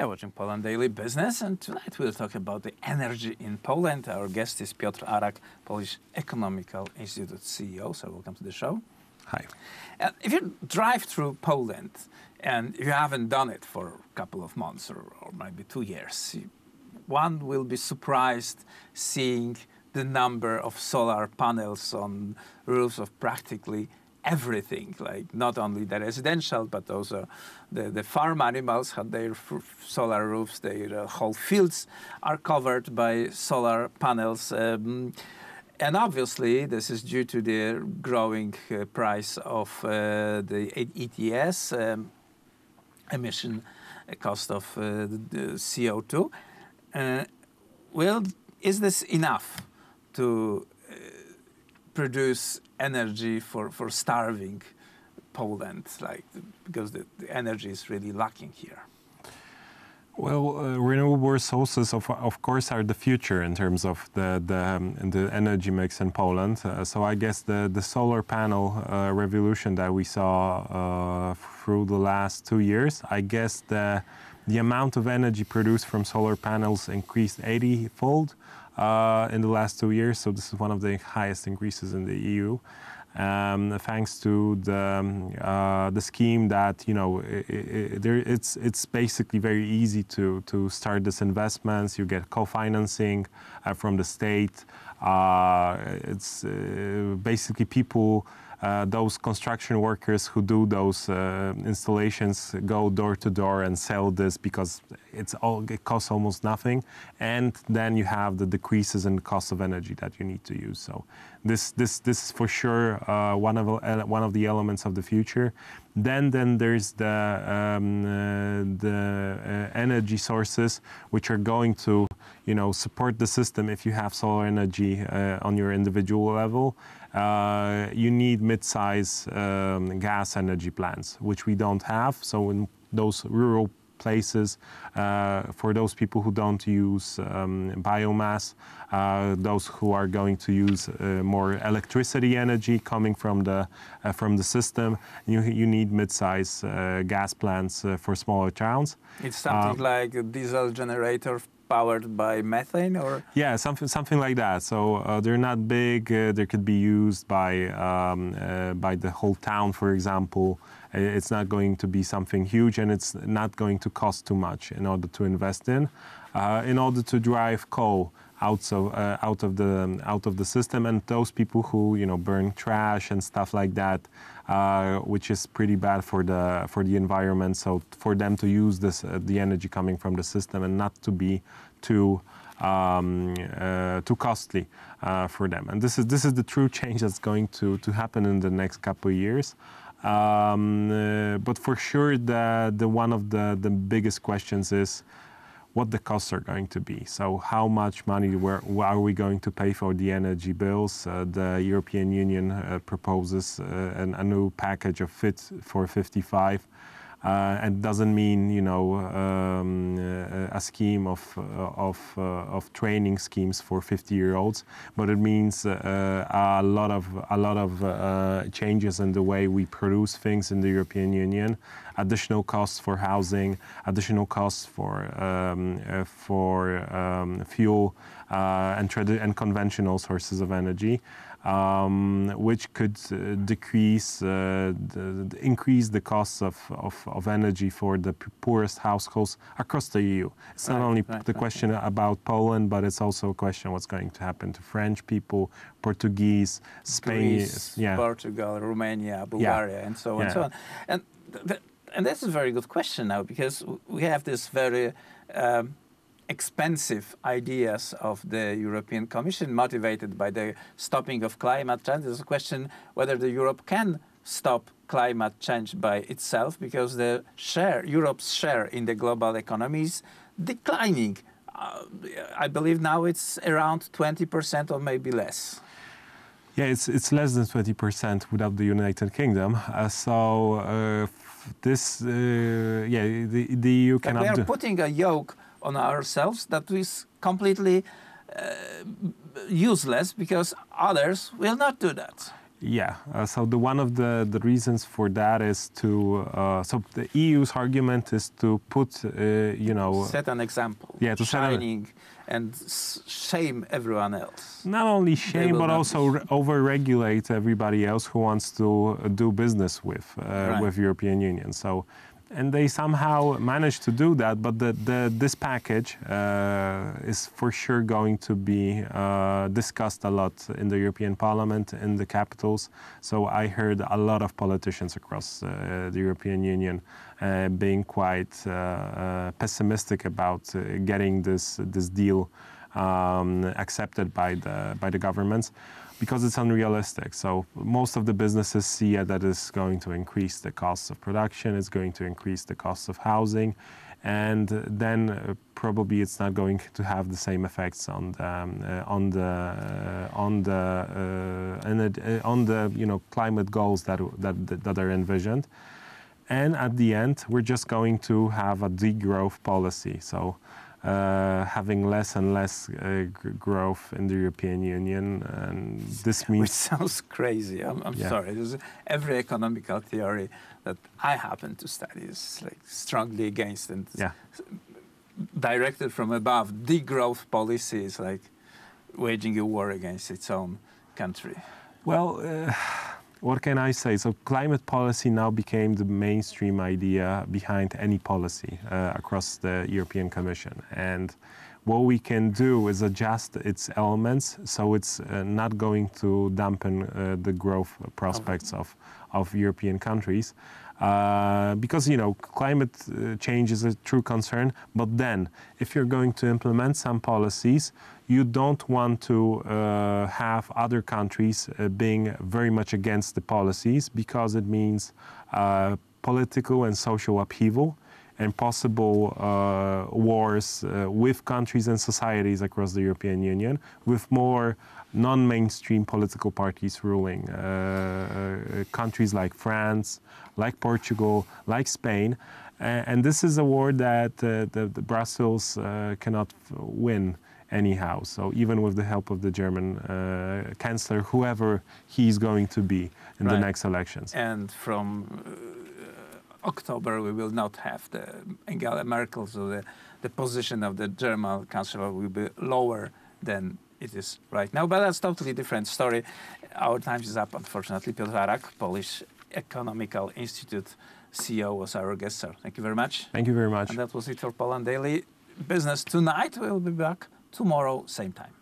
You're watching Poland Daily Business, and tonight we'll talk about the energy in Poland. Our guest is Piotr Arak, Polish Economical Institute CEO. So welcome to the show. Hi. If you drive through Poland, and if you haven't done it for a couple of months or maybe 2 years, one will be surprised seeing the number of solar panels on roofs of practically everything, like not only the residential, but also the farm animals have their solar roofs, their whole fields are covered by solar panels. And obviously, this is due to the growing price of the ETS, emission cost of the CO2. Well, is this enough to produce energy for starving Poland, because the energy is really lacking here? Well, renewable sources, of course, are the future in terms of the energy mix in Poland. So I guess the solar panel revolution that we saw through the last 2 years, I guess the amount of energy produced from solar panels increased 80-fold in the last 2 years. So this is one of the highest increases in the EU. Thanks to the scheme that, you know, it's basically very easy to start these investments. You get co-financing from the state. It's basically people, those construction workers who do those installations go door to door and sell this because it costs almost nothing, and then you have the decreases in the cost of energy that you need to use. So this is for sure one of the elements of the future. Then there's the energy sources which are going to, you know, support the system. If you have solar energy on your individual level, you need mid-size gas energy plants, which we don't have. So in those rural places, for those people who don't use biomass, those who are going to use more electricity energy coming from the system, you need mid-size gas plants for smaller towns. It's something like a diesel generator powered by methane, or? Yeah, something like that. So they're not big. They could be used by the whole town, for example. It's not going to be something huge, and it's not going to cost too much in order to invest in order to drive coal out of the system. And those people who, you know, burn trash and stuff like that, which is pretty bad for the environment. So for them to use the energy coming from the system and not to be too costly for them. And this is the true change that's going to happen in the next couple of years. But for sure, the one of the biggest questions is what the costs are going to be. So how much money are we going to pay for the energy bills? The European Union proposes a new package of Fit for 55. And doesn't mean, you know, a scheme of training schemes for 50-year-olds, but it means a lot of changes in the way we produce things in the European Union. Additional costs for housing, additional costs for fuel and conventional sources of energy. Which could increase the costs of energy for the poorest households across the EU. It's not only the question about Poland, but it's also a question what's going to happen to French people, Portuguese, Spain, Greece, Portugal, Romania, Bulgaria, and so on and so on. And that's a very good question now, because we have this very expensive ideas of the European Commission motivated by the stopping of climate change. There's a question whether Europe can stop climate change by itself, because Europe's share in the global economy is declining. I believe now it's around 20% or maybe less. Yeah, it's less than 20% without the United Kingdom. The EU cannot. We are putting a yoke on ourselves that is completely useless, because others will not do that. Yeah, so one of the reasons for that is to, so the EU's argument is to put, set an example, yeah, to shining and shame everyone else. Not only shame, but also over-regulate everybody else who wants to do business with European Union. So, and they somehow managed to do that, but this package is for sure going to be discussed a lot in the European Parliament, in the capitals. So I heard a lot of politicians across the European Union being quite pessimistic about getting this deal accepted by the governments, because it's unrealistic. So most of the businesses see that it's going to increase the costs of production, it's going to increase the costs of housing, and then probably it's not going to have the same effects on the climate goals that are envisioned. And at the end, we're just going to have a degrowth policy. So having less and less growth in the European Union, and this means... Which sounds crazy. I'm sorry. Every economical theory that I happen to study is like strongly against, and directed from above. Degrowth policy is like waging a war against its own country. Well, what can I say? So climate policy now became the mainstream idea behind any policy across the European Commission. And what we can do is adjust its elements so it's not going to dampen the growth prospects of European countries. Because, climate change is a true concern, but then if you're going to implement some policies, you don't want to have other countries being very much against the policies, because it means political and social upheaval and possible wars with countries and societies across the European Union, with more non-mainstream political parties ruling. Countries like France, like Portugal, like Spain. And this is a war that the Brussels cannot win anyhow. So even with the help of the German Chancellor, whoever he's going to be in the next elections. And from October, we will not have the Angela Merkel, so the position of the German Chancellor will be lower than it is right now. But that's a totally different story. Our time is up, unfortunately. Piotr Arak, Polish Economical Institute CEO, was our guest, sir. Thank you very much. Thank you very much. And that was it for Poland Daily Business tonight. We'll be back tomorrow, same time.